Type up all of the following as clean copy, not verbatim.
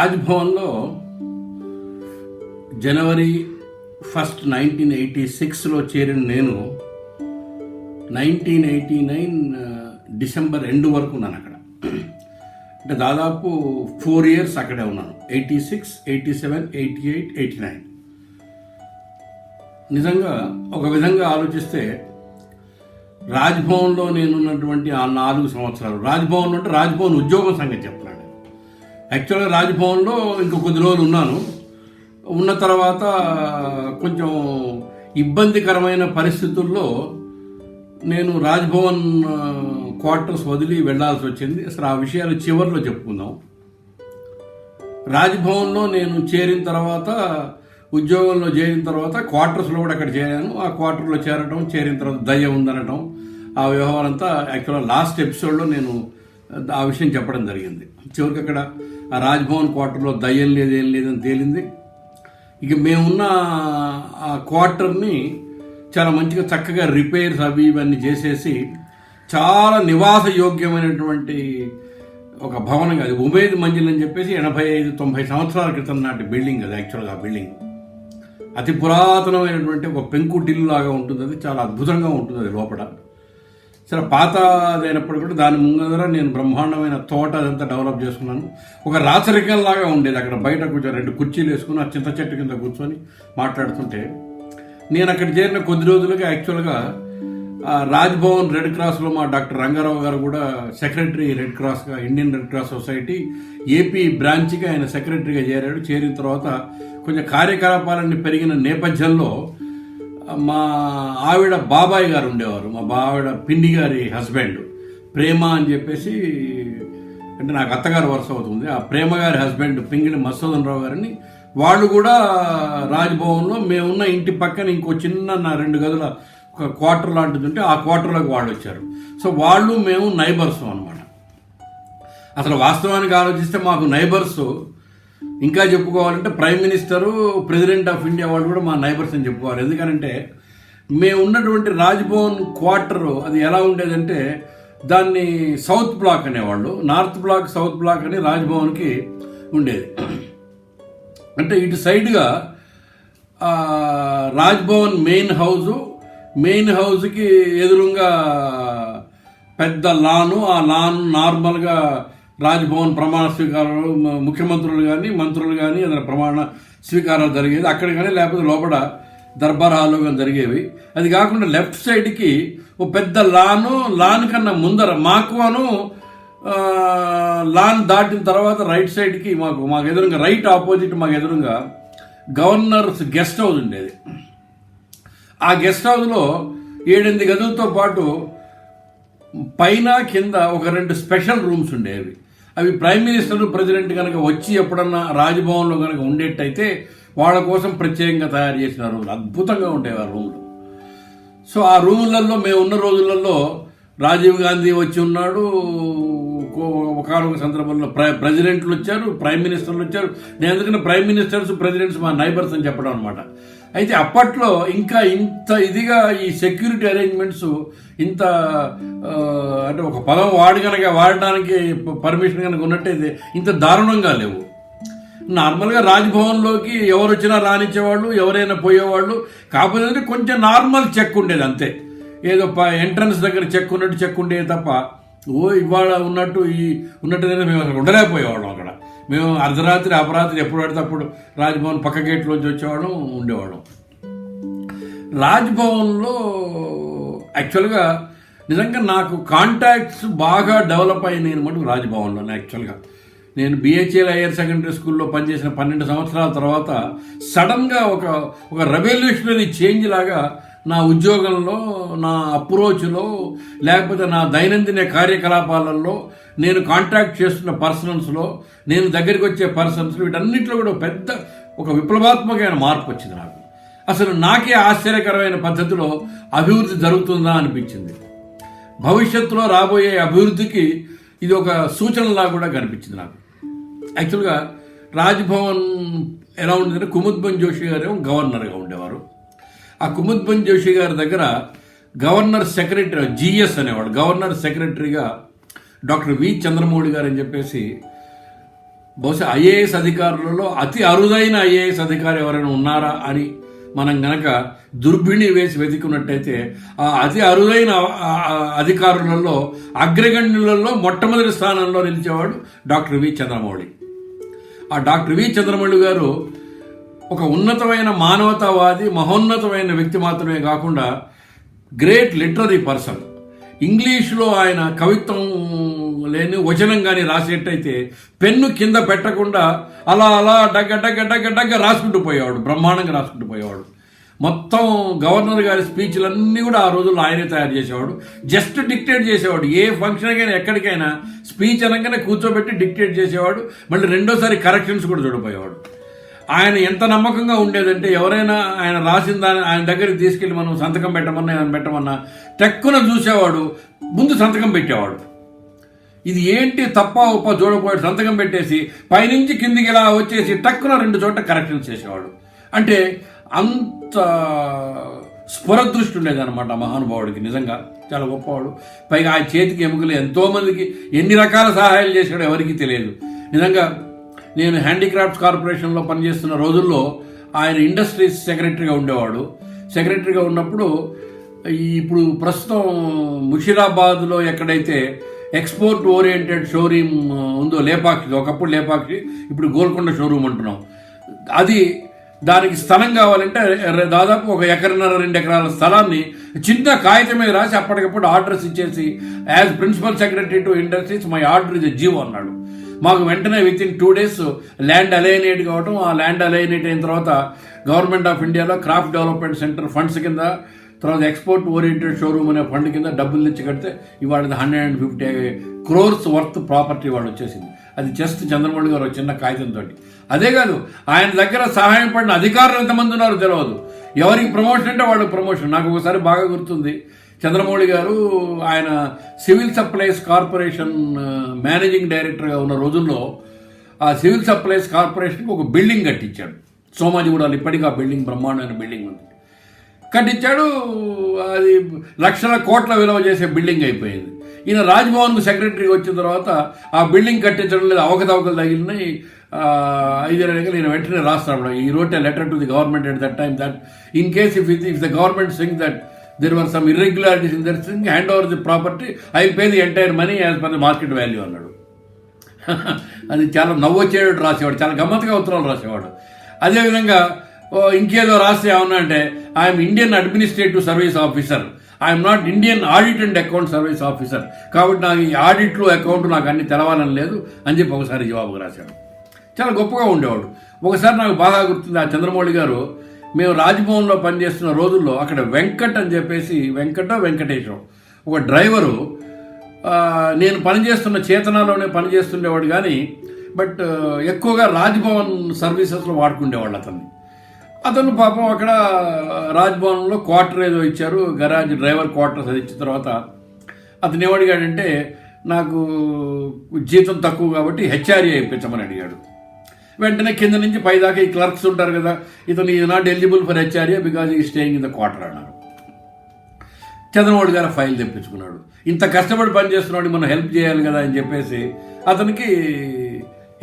రాజ్భవన్లో జనవరి 1, 1986లో చేరిన నేను 1989 December end వరకు ఉన్నాను అక్కడ. అంటే దాదాపు 4 years అక్కడే ఉన్నాను. 86, 87, 88, 89. నిజంగా ఒక విధంగా ఆలోచిస్తే రాజ్భవన్లో నేనున్నటువంటి ఆ 4 సంవత్సరాలు, రాజ్భవన్లో అంటే రాజ్భవన్ ఉద్యోగం సంగతి చెప్తున్నాను. యాక్చువల్గా రాజ్భవన్లో ఇంకో కొద్ది రోజులు ఉన్నాను. ఉన్న తర్వాత కొంచెం ఇబ్బందికరమైన పరిస్థితుల్లో నేను రాజ్భవన్ క్వార్టర్స్ వదిలి వెళ్లాల్సి వచ్చింది. అసలు ఆ విషయాలు చివరిలో చెప్పుకుందాం. రాజ్భవన్లో నేను చేరిన తర్వాత, ఉద్యోగంలో చేరిన తర్వాత క్వార్టర్స్లో కూడా అక్కడ చేరాను. ఆ క్వార్టర్లో చేరిన తర్వాత దయ్య ఉందనటం, ఆ వ్యవహారం అంతా యాక్చువల్గా లాస్ట్ ఎపిసోడ్లో నేను ఆ విషయం చెప్పడం జరిగింది. చివరికి అక్కడ ఆ రాజ్భవన్ క్వార్టర్లో దయ్యం లేదేం లేదని తేలింది. ఇక మేమున్న ఆ క్వార్టర్ని చాలా మంచిగా చక్కగా రిపేర్స్ అవి ఇవన్నీ చేసేసి చాలా నివాస యోగ్యమైనటువంటి ఒక భవనం. అది ఉమేద్ మంజిల్ అని చెప్పేసి 85-90 సంవత్సరాల క్రితం నాటి బిల్డింగ్. అది యాక్చువల్గా ఆ బిల్డింగ్ అతి పురాతనమైనటువంటి ఒక పెంకుటిల్లు లాగా ఉంటుంది. అది చాలా అద్భుతంగా ఉంటుంది. అది లోపల చాలా పాతదైనప్పుడు కూడా దాని ముందర నేను బ్రహ్మాండమైన తోట అదంతా డెవలప్ చేసుకున్నాను. ఒక రాచరికంలాగా ఉండేది. అక్కడ బయట కూర్చొని 2 కుర్చీలు వేసుకుని ఆ చింత చెట్టు కింద కూర్చొని మాట్లాడుతుంటే, నేను అక్కడ చేరిన కొద్ది రోజులుగా యాక్చువల్గా రాజ్భవన్ రెడ్ క్రాస్లో మా డాక్టర్ రంగారావు గారు కూడా సెక్రటరీ రెడ్ క్రాస్గా, Indian red cross society AP బ్రాంచ్గా ఆయన సెక్రటరీగా చేరాడు. చేరిన తర్వాత కొంచెం కార్యకలాపాలన్నీ పెరిగిన నేపథ్యంలో మా ఆవిడ బాబాయ్ గారు ఉండేవారు. మా ఆవిడ పిండి గారి హస్బెండ్ ప్రేమ అని చెప్పేసి, అంటే నాకు అత్తగారు వరుస అవుతుంది. ఆ ప్రేమ గారి హస్బెండ్ పింగిలి మసూదన్ రావు గారిని, వాళ్ళు కూడా రాజ్భవన్లో మేమున్న ఇంటి పక్కన ఇంకో చిన్న 2 గదుల ఒక క్వార్టర్ లాంటిది ఉంటే ఆ క్వార్టర్లోకి వాళ్ళు వచ్చారు. సో వాళ్ళు మేము నైబర్స్ అనమాట. అసలు వాస్తవానికి ఆలోచిస్తే మాకు నైబర్స్ ఇంకా చెప్పుకోవాలంటే prime minister, president of India వాళ్ళు కూడా మా నైబర్స్ అని చెప్పుకోవాలి. ఎందుకంటే మేము ఉన్నటువంటి రాజ్భవన్ క్వార్టర్ అది ఎలా ఉండేదంటే, దాన్ని సౌత్ బ్లాక్ అనేవాళ్ళు. నార్త్ బ్లాక్, సౌత్ బ్లాక్ అని రాజ్భవన్కి ఉండేది. అంటే ఇటు సైడ్గా రాజ్భవన్ మెయిన్ హౌస్కి ఎదురుగా పెద్ద లాను. ఆ లాన్ నార్మల్గా రాజ్భవన్ ప్రమాణ స్వీకారాలు, ముఖ్యమంత్రులు కానీ మంత్రులు కానీ ఏదైనా ప్రమాణ స్వీకారాలు జరిగేది అక్కడ కానీ, లేకపోతే లోపల దర్బార్ హాల్లో కానీ జరిగేవి. అది కాకుండా లెఫ్ట్ సైడ్కి ఓ పెద్ద లాన్ కన్నా ముందర మాకును లాన్ దాటిన తర్వాత రైట్ సైడ్కి మాకు ఎదురుగా, రైట్ ఆపోజిట్ మాకు ఎదురుగా గవర్నర్స్ గెస్ట్ హౌస్ ఉండేది. ఆ గెస్ట్ హౌస్లో 7-8 గదులతో పాటు పైన కింద ఒక 2 స్పెషల్ రూమ్స్ ఉండేవి. అవి ప్రైమ్ మినిస్టర్, ప్రెసిడెంట్ కనుక వచ్చి ఎప్పుడన్నా రాజ్భవన్లో కనుక ఉండేట్టయితే వాళ్ళ కోసం ప్రత్యేకంగా తయారు చేసిన రూములు అద్భుతంగా ఉండేవి ఆ రూములు. సో ఆ రూములలో మేము ఉన్న రోజులలో రాజీవ్ గాంధీ వచ్చి ఉన్నాడు. ఒకనొక సందర్భంలో ప్రెసిడెంట్లు వచ్చారు, ప్రైమ్ మినిస్టర్లు వచ్చారు. నేను ఎందుకంటే ప్రైమ్ మినిస్టర్స్, ప్రెసిడెంట్స్ మా నైబర్స్ అని చెప్పడం అనమాట. అయితే అప్పట్లో ఇంకా ఇంత ఇదిగా ఈ సెక్యూరిటీ అరేంజ్మెంట్స్ ఇంత అంటే ఒక పదం వాడడానికి పర్మిషన్ కనుక ఉన్నట్టయితే ఇంత దారుణంగా లేవు. నార్మల్గా రాజ్భవన్లోకి ఎవరు వచ్చినా రానిచ్చేవాళ్ళు, ఎవరైనా పోయేవాళ్ళు. కాకపోతే కొంచెం నార్మల్ చెక్ ఉండేది అంతే. ఏదో ఎంట్రన్స్ దగ్గర చెక్ ఉండేది తప్ప ఇవాళ ఉన్నట్టు మేము అక్కడ ఉండలేకపోయేవాళ్ళం. అక్కడ మేము అర్ధరాత్రి అపరాత్రి ఎప్పుడు పడితే అప్పుడు రాజ్భవన్ పక్క గేట్లోంచి వచ్చేవాళ్ళం, ఉండేవాళ్ళం. రాజ్భవన్లో యాక్చువల్గా నిజంగా నాకు కాంటాక్ట్స్ బాగా డెవలప్ అయినాయి అనమాట రాజ్భవన్లో. యాక్చువల్గా నేను బిహెచ్ఎల్ హైయర్ సెకండరీ స్కూల్లో పనిచేసిన 12 సంవత్సరాల తర్వాత సడన్గా ఒక రెవల్యూషనరీ చేంజ్ లాగా నా ఉద్యోగంలో, నా అప్రోచ్లో, లేకపోతే నా దైనందిన కార్యకలాపాలలో, నేను కాంటాక్ట్ చేస్తున్న పర్సనల్స్లో, నేను దగ్గరికి వచ్చే పర్సన్స్, వీటన్నిటిలో కూడా పెద్ద ఒక విప్లవాత్మకమైన మార్పు వచ్చింది నాకు. అసలు నాకే ఆశ్చర్యకరమైన పద్ధతిలో అభివృద్ధి జరుగుతుందా అనిపించింది. భవిష్యత్తులో రాబోయే అభివృద్ధికి ఇది ఒక సూచనలా కూడా కనిపించింది నాకు. యాక్చువల్గా రాజ్భవన్ ఎలా ఉండేదంటే, కుముద్బన్ జోషి గారు గవర్నర్గా ఉండేవారు. ఆ కుముద్బన్ జోషి గారి దగ్గర గవర్నర్ సెక్రటరీ జిఎస్ అనేవాడు. గవర్నర్ సెక్రటరీగా డాక్టర్ వి చంద్రమౌళి గారు అని చెప్పేసి బహుశా ఐఏఎస్ అధికారులలో అతి అరుదైన ఐఏఎస్ అధికారి ఎవరైనా ఉన్నారా అని మనం గనక దుర్బిణి వేసి వెతుకున్నట్టయితే ఆ అతి అరుదైన అధికారులలో అగ్రగణ్యులలో మొట్టమొదటి స్థానంలో నిలిచేవాడు డాక్టర్ వి చంద్రమౌళి. ఆ డాక్టర్ వి చంద్రమౌళి గారు ఒక ఉన్నతమైన మానవతావాది, మహోన్నతమైన వ్యక్తి మాత్రమే కాకుండా గ్రేట్ లిటరరీ పర్సన్. ఇంగ్లీష్లో ఆయన కవిత్వం లేని వచనం కానీ రాసేటైతే పెన్ను కింద పెట్టకుండా అలా అలా డగ్గ డగ్గ డగ్గ డగ్గ రాసుకుంటూ పోయేవాడు, బ్రహ్మాండంగా రాసుకుంటూ పోయేవాడు. మొత్తం గవర్నర్ గారి స్పీచ్లన్నీ కూడా ఆ రోజుల్లో ఆయనే తయారు చేసేవాడు. జస్ట్ డిక్టేట్ చేసేవాడు. ఏ ఫంక్షన్కైనా ఎక్కడికైనా స్పీచ్ అనగానే కూర్చోబెట్టి డిక్టేట్ చేసేవాడు. మళ్ళీ రెండోసారి కరెక్షన్స్ కూడా చూడిపోయేవాడు. ఆయన ఎంత నమ్మకంగా ఉండేదంటే ఎవరైనా ఆయన రాసిన దాన్ని ఆయన దగ్గరికి తీసుకెళ్లి మనం సంతకం పెట్టమన్నా ఆయన పెట్టమన్నా టక్కున చూసేవాడు, ముందు సంతకం పెట్టేవాడు. ఇది ఏంటి తప్ప ఉప్ప చూడపోయాడు, సంతకం పెట్టేసి పైనుంచి కిందికి ఇలా వచ్చేసి టక్కున 2 చోట్ల కరెక్షన్స్ చేసేవాడు. అంటే అంత స్ఫురదృష్టి ఉండేదన్నమాట మహానుభావుడికి. నిజంగా చాలా గొప్పవాడు. పైగా ఆయన చేతికి ఎముకలు ఎంతోమందికి ఎన్ని రకాల సహాయాలు చేశాడో ఎవరికీ తెలియదు. నిజంగా నేను హ్యాండీక్రాఫ్ట్స్ కార్పొరేషన్లో పనిచేస్తున్న రోజుల్లో ఆయన ఇండస్ట్రీస్ సెక్రటరీగా ఉండేవాడు. సెక్రటరీగా ఉన్నప్పుడు ఇప్పుడు ప్రస్తుతం ముషిరాబాద్లో ఎక్కడైతే ఎక్స్పోర్ట్ ఓరియంటెడ్ షోరూమ్ ఉందో లేపాక్షి, ఒకప్పుడు లేపాక్షి, ఇప్పుడు గోల్కొండ షోరూమ్ అంటున్నాం, అది దానికి స్థలం కావాలంటే దాదాపు 1.5 ఎకరాల 2 ఎకరాల స్థలాన్ని చిన్న కాగితం మీద రాసి అప్పటికప్పుడు ఆర్డర్స్ ఇచ్చేసి as principal secretary to industries my order is GO అన్నాడు. మాకు వెంటనే వితిన్ 2 days ల్యాండ్ అలైనేట్ కావటం. ఆ ల్యాండ్ అలైనేట్ అయిన తర్వాత గవర్నమెంట్ ఆఫ్ ఇండియాలో క్రాఫ్ట్ డెవలప్మెంట్ సెంటర్ ఫండ్స్ కింద, తర్వాత ఎక్స్పోర్ట్ ఓరియంటెడ్ షోరూమ్ అనే ఫండ్ కింద డబ్బులు తెచ్చి కడితే ఇవాళ 150 crores వర్త్ ప్రాపర్టీ వాళ్ళు వచ్చేసింది. అది జస్ట్ చంద్రమౌళి గారు చిన్న కాగితంతో. అదే కాదు, ఆయన దగ్గర సహాయం పడిన అధికారులు ఎంతమంది ఉన్నారో తెలియదు. ఎవరికి ప్రమోషన్ అంటే వాళ్ళకి ప్రమోషన్. నాకు ఒకసారి బాగా గుర్తుంది, చంద్రమౌళి గారు ఆయన సివిల్ సప్లైస్ కార్పొరేషన్ మేనేజింగ్ డైరెక్టర్గా ఉన్న రోజుల్లో ఆ సివిల్ సప్లైస్ కార్పొరేషన్కి ఒక బిల్డింగ్ కట్టించాడు సోమాజిగూడలో. ఇప్పటికీ ఆ బిల్డింగ్ బ్రహ్మాండమైన బిల్డింగ్ ఉంది, కట్టించాడు. అది లక్షల కోట్ల విలువ చేసే బిల్డింగ్ అయిపోయింది. ఈయన రాజ్భవన్కు సెక్రటరీ వచ్చిన తర్వాత ఆ బిల్డింగ్ కట్టించడం లేదు, అవకతవకలు తగిలినాయి. 5 నెలలు ఈయన వెంటనే రాస్తాడు, ఈ wrote a letter to the government at that time that in case if the government think that there were some irregularities in that thing, hand over the property, I will pay the entire money as per the market value అన్నాడు. అది చాలా నవ్వొచ్చేవాడు రాసేవాడు, చాలా గమ్మత్తుగా ఉత్తరాలు రాసేవాడు. అదేవిధంగా ఇంకేదో రాస్తే ఏమన్నా అంటే I'm Indian administrative service officer, I'm not Indian audit and account service officer, కాబట్టి నాకు ఈ ఆడిట్లు అకౌంట్ నాకు అన్ని తెలవాలని లేదు అని చెప్పి ఒకసారి జవాబు రాశాడు. చాలా గొప్పగా ఉండేవాడు. ఒకసారి నాకు బాగా గుర్తుంది, ఆ చంద్రమౌళి గారు మేము రాజ్భవన్లో పనిచేస్తున్న రోజుల్లో అక్కడ వెంకట్ అని చెప్పేసి, వెంకటేశ్వరం ఒక డ్రైవరు, నేను పనిచేస్తున్న చేతనాలోనే పనిచేస్తుండేవాడు కానీ బట్ ఎక్కువగా రాజ్భవన్ సర్వీసెస్లో వాడుకుండేవాళ్ళు అతన్ని. అతను పాపం అక్కడ రాజ్భవన్లో క్వార్టర్ ఏదో ఇచ్చారు, గరాజ్ డ్రైవర్ క్వార్టర్స్ అది ఇచ్చిన తర్వాత అతను ఏమడిగాడంటే నాకు జీతం తక్కువ కాబట్టి హెచ్ఆర్ఏ ఇప్పించమని అడిగాడు. వెంటనే కింద నుంచి పైదాకా ఈ క్లర్క్స్ ఉంటారు కదా, ఇతను is not eligible for HRA because ఈ స్టేయింగ్ ఇన్ ద క్వార్టర్ అన్నారు. చంద్రమౌళి గారు ఫైల్ తెప్పించుకున్నాడు. ఇంత కష్టపడి పనిచేస్తున్నాడు, మనం హెల్ప్ చేయాలి కదా అని చెప్పేసి అతనికి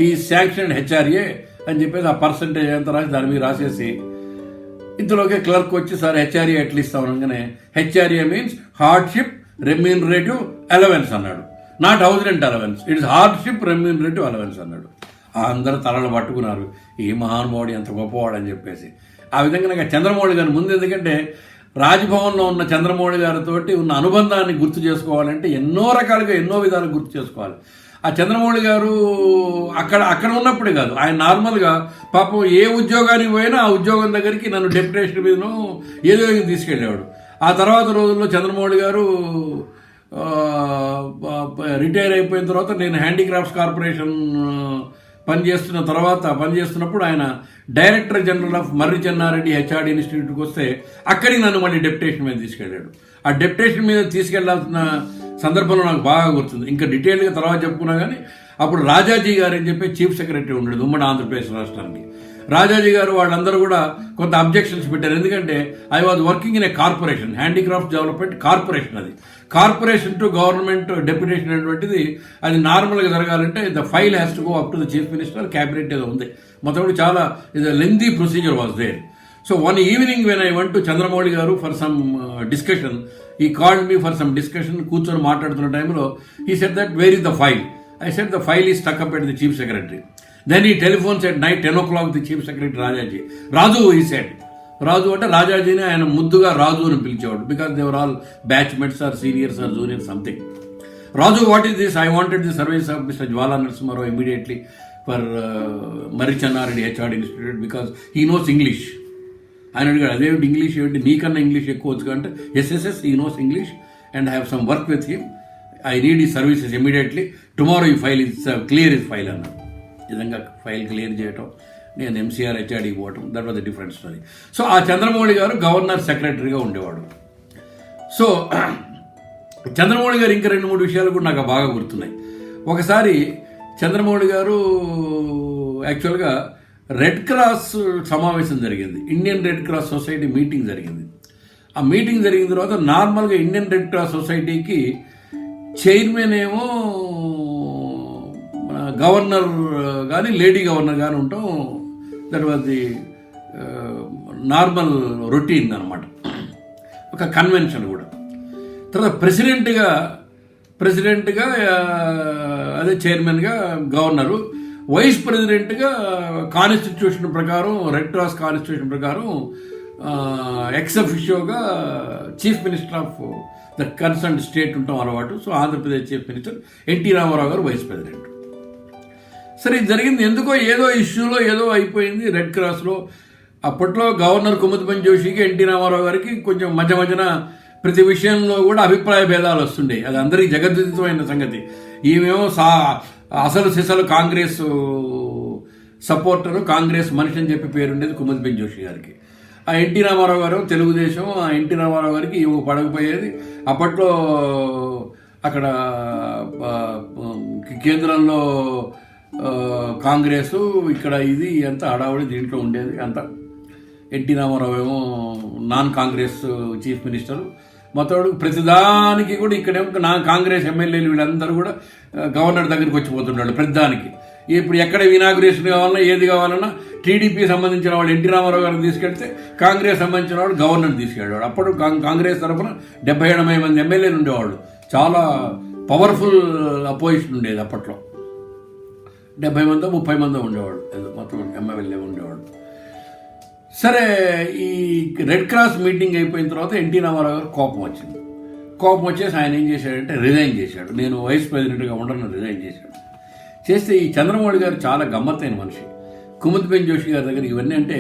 ఈ శాంక్షన్ హెచ్ఆర్ఏ అని చెప్పేసి ఆ పర్సంటేజ్ ఎంత రాసి దాని మీద రాసేసి ఇంతలోకే క్లర్క్ వచ్చి సార్ హెచ్ఆర్ఏ ఎట్లా ఇస్తాం అనగానే HRA means hardship remunerative allowance అన్నాడు. Not house rent allowance, it is hardship remunerative allowance అన్నాడు. అందరూ తలలు పట్టుకున్నారు, ఈ మహానుభావుడు ఎంత గొప్పవాడు అని చెప్పేసి. ఆ విధంగా నాకు చంద్రమౌళి గారు ముందు, ఎందుకంటే రాజ్భవన్లో ఉన్న చంద్రమౌళి గారితో ఉన్న అనుబంధాన్ని గుర్తు చేసుకోవాలంటే ఎన్నో రకాలుగా ఎన్నో విధాలు గుర్తు చేసుకోవాలి. ఆ చంద్రమౌళి గారు అక్కడ ఉన్నప్పుడే కాదు, ఆయన నార్మల్గా పాపం ఏ ఉద్యోగానికి పోయినా ఆ ఉద్యోగం దగ్గరికి నన్ను డెప్యుటేషన్ మీదను ఏదో తీసుకెళ్ళేవాడు. ఆ తర్వాత రోజుల్లో చంద్రమౌళి గారు రిటైర్ అయిపోయిన తర్వాత నేను హ్యాండీక్రాఫ్ట్స్ కార్పొరేషన్ పనిచేస్తున్నప్పుడు ఆయన director general of Marri Chenna Reddy HRD ఇన్స్టిట్యూట్కి వస్తే అక్కడికి నన్ను మళ్ళీ డెప్యుటేషన్ మీద తీసుకెళ్ళాడు. ఆ డెప్యుటేషన్ మీద తీసుకెళ్లాల్సిన సందర్భంలో నాకు బాగా గుర్తుంది. ఇంకా డీటెయిల్గా తర్వాత చెప్పుకున్నా కానీ అప్పుడు రాజాజీ గారు అని చెప్పి చీఫ్ సెక్రటరీ ఉండేది ఉమ్మడి ఆంధ్రప్రదేశ్ రాష్ట్రానికి. రాజాజీ గారు వాళ్ళందరూ కూడా కొంత అబ్జెక్షన్స్ పెట్టారు. ఎందుకంటే I was working in a corporation, handicraft development corporation. అది కార్పొరేషన్ టు గవర్నమెంట్ డెప్యుటేషన్ అనేటువంటిది అది నార్మల్గా జరగాలంటే the file has to go up to the chief minister, cabinet ఏదో ఉంది మొత్తం. చాలా ఇది lengthy procedure was there. So one evening when I went to Chandramouli గారు for some discussion, he called me for some discussion. కూర్చొని మాట్లాడుతున్న టైంలో he said that where is the file. I said the file is stuck up at the chief secretary. Then he telephones at night 10 o'clock the chief secretary Rajaji. Raju, he said. Raju అంటే రాజాజీని ఆయన ముద్దుగా రాజు అని పిలిచేవాడు, because they were all batchmates or seniors or junior something. Raju, what is this? I wanted the service of Mr. Jwala Narasimha immediately for Marichannareddy HRD Institute because he knows English. ఆయన అడిగాడు, అదేమిటి English ఏమిటి, నీకన్నా English ఎక్కువ వచ్చు అంటే SSS he knows English and I have some work with him. I need his services immediately. Tomorrow ఈ file is clear is file అన్నాడు. నిజంగా ఫైల్ క్లియర్ చేయటం, నేను ఎంసీఆర్ హెచ్ఆర్డీకి పోవటం, that was the different story. So ఆ చంద్రమౌళి గారు governor సెక్రటరీగా ఉండేవాడు. సో చంద్రమౌళి గారు ఇంకా 2-3 విషయాలు కూడా నాకు బాగా గుర్తున్నాయి. ఒకసారి చంద్రమౌళి గారు యాక్చువల్గా రెడ్ క్రాస్ సమావేశం జరిగింది, Indian red cross society meeting జరిగింది. ఆ మీటింగ్ జరిగిన తర్వాత నార్మల్గా ఇండియన్ రెడ్ క్రాస్ సొసైటీకి చైర్మన్ ఏమో గవర్నర్ కానీ లేడీ గవర్నర్ కానీ ఉంటాం. That was the normal routine అనమాట, ఒక కన్వెన్షన్ కూడా. తర్వాత ప్రెసిడెంట్గా అదే చైర్మన్గా గవర్నరు, వైస్ ప్రెసిడెంట్గా కాన్స్టిట్యూషన్ ప్రకారం, రెడ్ క్రాస్ కాన్స్టిట్యూషన్ ప్రకారం ఎక్స్ అఫిషియోగా chief minister of the concern state ఉంటాం అలవాటు. So Andhra Pradesh chief minister NT Ramarao గారు వైస్ ప్రెసిడెంట్. సరే ఇది జరిగింది ఎందుకో, ఏదో ఇష్యూలో ఏదో అయిపోయింది రెడ్ క్రాస్లో. అప్పట్లో గవర్నర్ కుముద్బన్ జోషికి ఎన్టీ రామారావు గారికి కొంచెం మధ్యన ప్రతి విషయంలో కూడా అభిప్రాయ భేదాలు వస్తుండే. అది అందరికీ జగద్విదితమైన సంగతి. ఈమెమో అసలు సిసలు కాంగ్రెస్ సపోర్టరు, కాంగ్రెస్ మనిషి అని చెప్పి పేరుండేది కుముద్బన్ జోషి గారికి. ఆ ఎన్టీ రామారావు గారు తెలుగుదేశం, ఆ ఎన్టీ రామారావు గారికి ఇవి పడకపోయేది. అప్పట్లో అక్కడ కేంద్రంలో కాంగ్రెస్, ఇక్కడ ఇది అంతా హడావుడి దీంట్లో ఉండేది అంతా. ఎన్టీ రామారావు ఏమో నాన్ కాంగ్రెస్ చీఫ్ మినిస్టర్. మొత్తం ప్రతిదానికి కూడా ఇక్కడేమో కాంగ్రెస్ ఎమ్మెల్యేలు వీళ్ళందరూ కూడా గవర్నర్ దగ్గరికి వచ్చిపోతున్నాడు ప్రతిదానికి. ఇప్పుడు ఎక్కడ ఇనాగ్రేషన్ కావాలన్నా ఏది కావాలన్నా టీడీపీ సంబంధించిన వాళ్ళు ఎన్టీ రామారావు గారిని తీసుకెళ్తే కాంగ్రెస్ సంబంధించిన వాడు గవర్నర్ తీసుకెళ్ళాడు. అప్పుడు కాంగ్రెస్ తరఫున 70-80 మంది ఎమ్మెల్యేలు ఉండేవాళ్ళు. చాలా పవర్ఫుల్ అపోజిషన్ ఉండేది అప్పట్లో. 70 మందో 30 మందో ఉండేవాడు, మొత్తం ఎమ్మెల్యే ఉండేవాడు. సరే ఈ రెడ్ క్రాస్ మీటింగ్ అయిపోయిన తర్వాత ఎన్టీ రామారావు గారు కోపం వచ్చింది. కోపం వచ్చేసి ఆయన ఏం చేశాడంటే రిజైన్ చేశాడు. నేను వైస్ ప్రెసిడెంట్గా ఉండను రిజైన్ చేశాడు. చేస్తే ఈ చంద్రమౌళి గారు చాలా గమ్మత్తైన మనిషి. కుముద్బన్ జోషి గారి దగ్గర ఇవన్నీ అంటే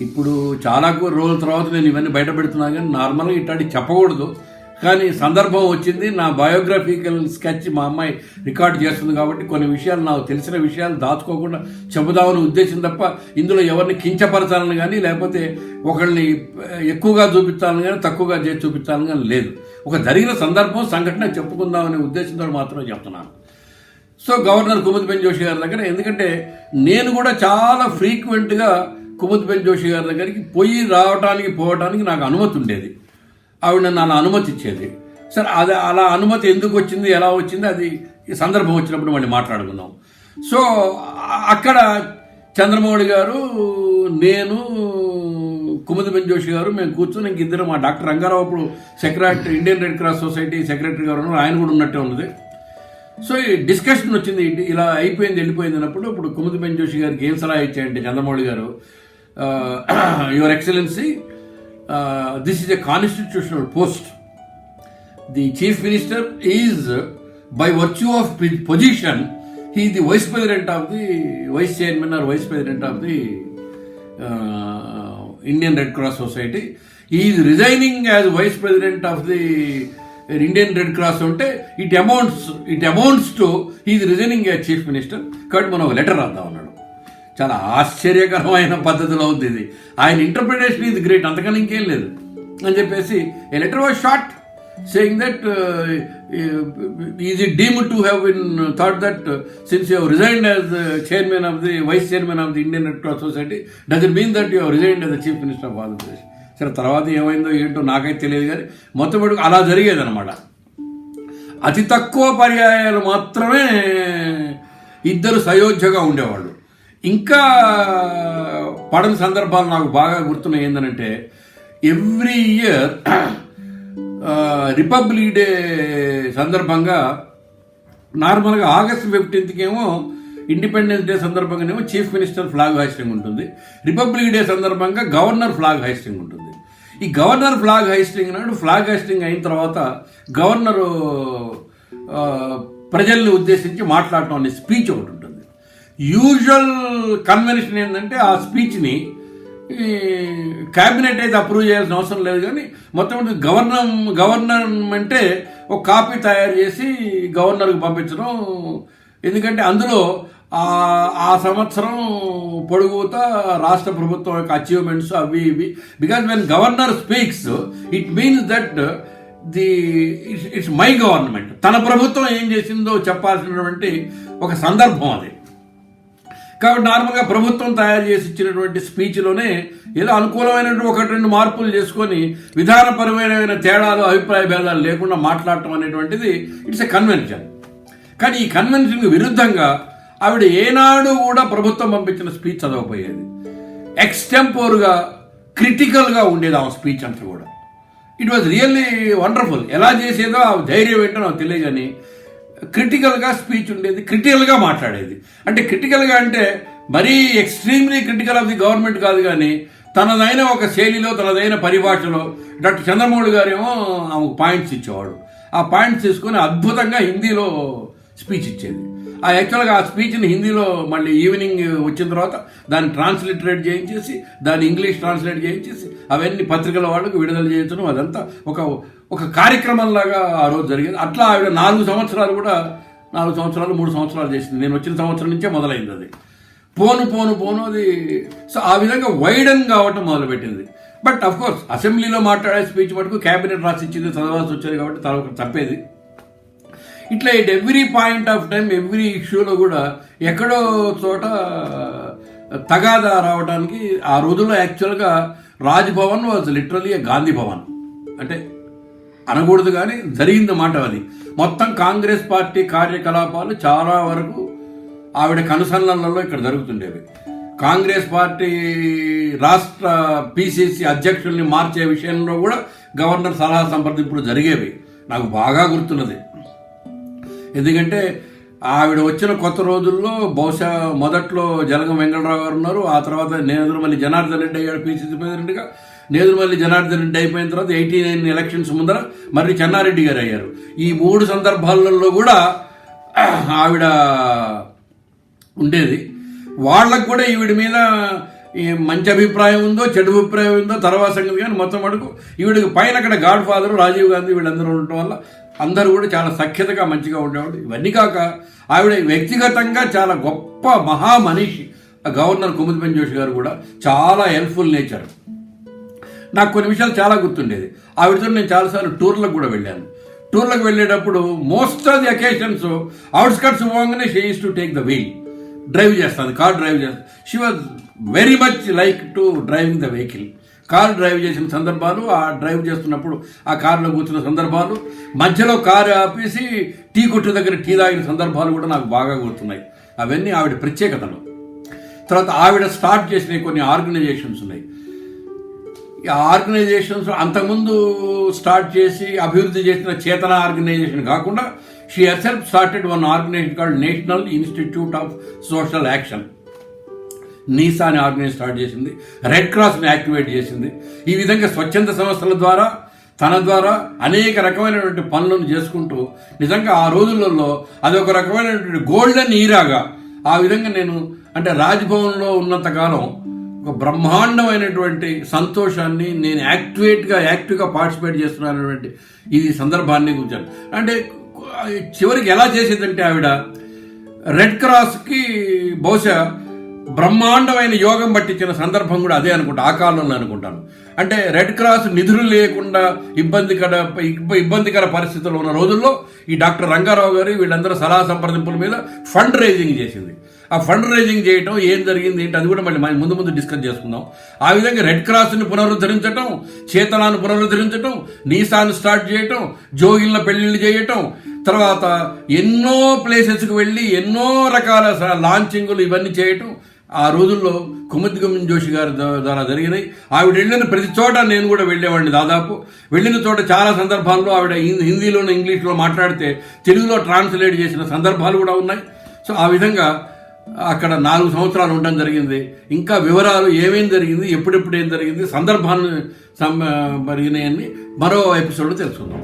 ఇప్పుడు చాలా రోజుల తర్వాత నేను ఇవన్నీ బయట పెడుతున్నాను, కానీ నార్మల్గా ఇట్లాంటి చెప్పకూడదు. కానీ సందర్భం వచ్చింది, నా బయోగ్రఫికల్ స్కెచ్ మా అమ్మాయి రికార్డ్ చేస్తుంది కాబట్టి కొన్ని విషయాలు నాకు తెలిసిన విషయాలు దాచుకోకుండా చెబుదామని ఉద్దేశం తప్ప ఇందులో ఎవరిని కించపరచాలని కానీ లేకపోతే ఒకళ్ళని ఎక్కువగా చూపించాలని కానీ తక్కువగా చేసి చూపించాలని కానీ లేదు. ఒక జరిగిన సందర్భం సంఘటన చెప్పుకుందామనే ఉద్దేశంతో మాత్రమే చెప్తున్నాను. సో గవర్నర్ కుముద్బన్ జోషి గారి దగ్గర, ఎందుకంటే నేను కూడా చాలా ఫ్రీక్వెంట్గా కుముద్బన్ జోషి గారి దగ్గరికి పోవటానికి నాకు అనుమతి ఉండేది. ఆవిడ నన్ను అలా అనుమతి ఇచ్చేది. సరే అది అలా అనుమతి ఎందుకు వచ్చింది, ఎలా వచ్చింది, అది సందర్భం వచ్చినప్పుడు మళ్ళీ మాట్లాడుకుందాం. సో అక్కడ చంద్రమౌళి గారు, నేను, కుముద్బన్ జోషి గారు మేము కూర్చొని ఇంకిద్దరు, మా డాక్టర్ రంగారావు అప్పుడు secretary Indian red cross society secretary గారు ఉన్నారు, ఆయన కూడా ఉన్నట్టే ఉన్నది. సో ఈ డిస్కషన్ వచ్చింది, ఇలా అయిపోయింది వెళ్ళిపోయింది అన్నప్పుడు ఇప్పుడు కుముద్బన్ జోషి గారికి ఏం సలహా ఇచ్చాయంటే చంద్రమౌళి గారు, your excellency, this is a constitutional post. The chief minister is, by virtue of position, he is the vice president of the vice chairman or vice president of the Indian Red Cross Society. He is resigning as vice president of the Indian Red Cross ఉంటే it amounts to he is resigning as chief minister. కాబట్టి మనం ఒక letter రాద్దాం అన్నాడు. చాలా ఆశ్చర్యకరమైన పద్ధతిలో ఉంది ఇది. ఆయన ఇంటర్ప్రిటేషన్ ఇది గ్రేట్, అంతకన్నా ఇంకేం లేదు అని చెప్పేసి a letter was short. saying that is it deemed to have been thought that since you have resigned as chairman of the vice chairman of the Indian Red Cross Society, does it mean that you have resigned as the chief minister of Andhra Pradesh? సరే తర్వాత ఏమైందో ఏంటో నాకైతే తెలియదు, కానీ మొత్తం అలా జరిగేదన్నమాట. అతి తక్కువ పర్యాయాలు మాత్రమే ఇద్దరు సయోధ్యగా ఉండేవాళ్ళు. ఇంకా పడని సందర్భాలు నాకు బాగా గుర్తున్నాయి. ఏంటంటే ఎవ్రీ ఇయర్ రిపబ్లిక్ డే సందర్భంగా నార్మల్గా August 15th ఏమో ఇండిపెండెన్స్ డే సందర్భంగానేమో చీఫ్ మినిస్టర్ ఫ్లాగ్ హైస్టింగ్ ఉంటుంది. రిపబ్లిక్ డే సందర్భంగా గవర్నర్ ఫ్లాగ్ హైస్టింగ్ ఉంటుంది. ఈ గవర్నర్ ఫ్లాగ్ హైస్టింగ్ నాడు ఫ్లాగ్ హైస్టింగ్ అయిన తర్వాత గవర్నరు ప్రజల్ని ఉద్దేశించి మాట్లాడటం అనే స్పీచ్ ఒకటి ఉంటుంది. యూజువల్ కన్వెన్షన్ ఏంటంటే ఆ స్పీచ్ని క్యాబినెట్ అయితే అప్రూవ్ చేయాల్సిన అవసరం లేదు, కానీ మొత్తం గవర్నమెంటే ఒక కాపీ తయారు చేసి గవర్నర్కి పంపించడం. ఎందుకంటే అందులో ఆ సంవత్సరం పొడుగుతా రాష్ట్ర ప్రభుత్వం యొక్క అచీవ్మెంట్స్ అవి ఇవి. Because when governor speaks it means that it's my government, తన ప్రభుత్వం ఏం చేసిందో చెప్పాల్సినటువంటి ఒక సందర్భం అది. కాబట్టి నార్మల్గా ప్రభుత్వం తయారు చేసి ఇచ్చినటువంటి స్పీచ్లోనే ఏదో అనుకూలమైనటువంటి ఒకటి రెండు మార్పులు చేసుకొని విధానపరమైన తేడాలు అభిప్రాయ భేదాలు లేకుండా మాట్లాడటం అనేటువంటిది ఇట్స్ ఎ కన్వెన్షన్. కానీ ఈ కన్వెన్షన్కి విరుద్ధంగా ఆవిడ ఏనాడు కూడా ప్రభుత్వం పంపించిన స్పీచ్ చదవకపోయేది. ఎక్స్టెంపోర్గా క్రిటికల్గా ఉండేది ఆ స్పీచ్ అంతా కూడా. It was really wonderful. ఎలా చేసేదో ఆ ధైర్యం ఏంటో నాకు తెలియదు, కానీ క్రిటికల్గా స్పీచ్ ఉండేది, క్రిటికల్గా మాట్లాడేది. అంటే క్రిటికల్గా అంటే మరీ extremely critical of the government కాదు, కానీ తనదైన ఒక శైలిలో తనదైన పరిభాషలో. డాక్టర్ చంద్రమౌళి గారేమో ఆమెకు పాయింట్స్ ఇచ్చేవాడు. ఆ పాయింట్స్ తీసుకొని అద్భుతంగా హిందీలో స్పీచ్ ఇచ్చేది. యాక్చువల్గా ఆ స్పీచ్ని హిందీలో మళ్ళీ ఈవినింగ్ వచ్చిన తర్వాత దాన్ని ట్రాన్స్లిటరేట్ చేయించేసి దాన్ని ఇంగ్లీష్ ట్రాన్స్లేట్ చేయించేసి అవన్నీ పత్రికల వాళ్ళకు విడుదల చేయించడం, అదంతా ఒక కార్యక్రమంలాగా ఆ రోజు జరిగేది. అట్లా ఆవిడ 4 సంవత్సరాలు 3 సంవత్సరాలు చేసింది. నేను వచ్చిన సంవత్సరం నుంచే మొదలైంది అది. పోను అది. సో ఆ విధంగా వైడన్ కావటం మొదలుపెట్టింది. బట్ అఫ్ కోర్స్ అసెంబ్లీలో మాట్లాడే స్పీచ్ మటుకు క్యాబినెట్ రాసి ఇచ్చింది, చదవాల్సి వచ్చేది కాబట్టి తన తప్పేది. ఇట్లా at every point of time every ఇష్యూలో కూడా ఎక్కడో చోట తగాదా రావడానికి ఆ రోజుల్లో యాక్చువల్గా రాజ్భవన్ వాజ్ లిటరలీ గాంధీ భవన్. అంటే అనకూడదు కానీ జరిగింది మాట అది. మొత్తం కాంగ్రెస్ పార్టీ కార్యకలాపాలు చాలా వరకు ఆవిడ కనుసన్నలలో ఇక్కడ జరుగుతుండేవి. కాంగ్రెస్ పార్టీ రాష్ట్ర PCC అధ్యక్షుల్ని మార్చే విషయంలో కూడా గవర్నర్ సలహా సంప్రదింపులు జరిగేవి. నాకు బాగా గుర్తున్నది. ఎందుకంటే ఆవిడ వచ్చిన కొత్త రోజుల్లో బహుశా మొదట్లో జలగం వెంకటరావు గారు ఉన్నారు, ఆ తర్వాత నేదురుమల్లి జనార్దన్ రెడ్డి అయ్యాడు PCC ప్రెసిడెంట్గా. నేదురుమల్లి జనార్దన్ రెడ్డి అయిపోయిన తర్వాత 89 ఎలక్షన్స్ ముందర మర్రి చెన్నారెడ్డి గారు అయ్యారు. ఈ 3 సందర్భాలలో కూడా ఆవిడ ఉండేది. వాళ్ళకు కూడా ఈవిడ మీద మంచి అభిప్రాయం ఉందో చెడు అభిప్రాయం ఉందో తర్వాత సంగతి, కానీ మొత్తం మటుకు ఈవిడికి పైన అక్కడ గాడ్ ఫాదర్ రాజీవ్ గాంధీ వీళ్ళందరూ ఉండటం వల్ల అందరూ కూడా చాలా సఖ్యతగా మంచిగా ఉండేవాడు. ఇవన్నీ కాక ఆవిడ వ్యక్తిగతంగా చాలా గొప్ప మహామనిషి. గవర్నర్ కుముద్బెన్ జోషి గారు కూడా చాలా హెల్ప్ఫుల్ నేచర్. నాకు కొన్ని విషయాలు చాలా గుర్తుండేది. ఆవిడతో నేను చాలాసార్లు టూర్లకు కూడా వెళ్ళాను. టూర్లకు వెళ్ళేటప్పుడు most of the occasions outskirts పోగానే she used to take the wheel, drive చేస్తుంది, కార్ డ్రైవ్ చేస్తుంది. She was very much like to driving the vehicle. Car drive చేసిన సందర్భాలు, ఆ డ్రైవ్ చేస్తున్నప్పుడు ఆ కారులో కూర్చున్న సందర్భాలు, మధ్యలో కారు ఆపేసి టీ కొట్టు దగ్గర టీ తాగిన సందర్భాలు కూడా నాకు బాగా గుర్తున్నాయి. అవన్నీ ఆవిడ ప్రత్యేకతలు. తర్వాత ఆవిడ స్టార్ట్ చేసిన కొన్ని ఆర్గనైజేషన్స్ ఉన్నాయి. ఆ ఆర్గనైజేషన్స్ అంతకుముందు స్టార్ట్ చేసి అభివృద్ధి చేసిన చేతన ఆర్గనైజేషన్ కాకుండా she herself started one organization called national institute of social action. NISA అనే ఆర్గనైజేషన్ స్టార్ట్ చేసింది. రెడ్ క్రాస్ని యాక్టివేట్ చేసింది. ఈ విధంగా స్వచ్ఛంద సంస్థల ద్వారా తన ద్వారా అనేక రకమైనటువంటి పనులను చేసుకుంటూ నిజంగా ఆ రోజులలో అదొక రకమైనటువంటి గోల్డెన్ ఈరాగా ఆ విధంగా నేను అంటే రాజ్భవన్లో ఉన్నంతకాలం ఒక బ్రహ్మాండమైనటువంటి సంతోషాన్ని నేను యాక్టివ్గా పార్టిసిపేట్ చేస్తున్నానటువంటి ఈ సందర్భాన్ని కూర్చాను. అంటే చివరికి ఎలా చేసేదంటే ఆవిడ రెడ్ క్రాస్కి బహుశా బ్రహ్మాండమైన యోగం పట్టించిన సందర్భం కూడా అదే అనుకుంటా, ఆ కాలంలో అనుకుంటాను. అంటే రెడ్ క్రాస్ నిధులు లేకుండా ఇబ్బందికర పరిస్థితుల్లో ఉన్న రోజుల్లో ఈ డాక్టర్ రంగారావు గారు వీళ్ళందరూ సలహా సంప్రదింపుల మీద ఫండ్ రైజింగ్ చేసింది. ఆ ఫండ్ రైజింగ్ చేయటం ఏం జరిగింది ఏంటి అది కూడా మళ్ళీ ముందు డిస్కస్ చేసుకుందాం. ఆ విధంగా రెడ్ క్రాస్ని పునరుద్ధరించటం, చేతనాన్ని పునరుద్ధరించటం, నీసాన్ని స్టార్ట్ చేయటం, జోగిళ్ళ పెళ్లిళ్ళు చేయటం, తర్వాత ఎన్నో ప్లేసెస్కి వెళ్ళి ఎన్నో రకాల లాంచింగులు ఇవన్నీ చేయటం ఆ రోజుల్లో కుముద్గమన్ జోషి గారి ద్వారా జరిగినాయి. ఆవిడ వెళ్ళిన ప్రతి చోట నేను కూడా వెళ్ళేవాడిని. దాదాపు వెళ్ళిన చోట చాలా సందర్భాల్లో ఆవిడ హిందీలోనే ఇంగ్లీష్లో మాట్లాడితే తెలుగులో ట్రాన్స్లేట్ చేసిన సందర్భాలు కూడా ఉన్నాయి. సో ఆ విధంగా అక్కడ 4 సంవత్సరాలు ఉండడం జరిగింది. ఇంకా వివరాలు ఏమేం జరిగింది, ఎప్పుడెప్పుడు ఏం జరిగింది, సందర్భాన్ని జరిగినాయని మరో ఎపిసోడ్లో తెలుసుకుందాం.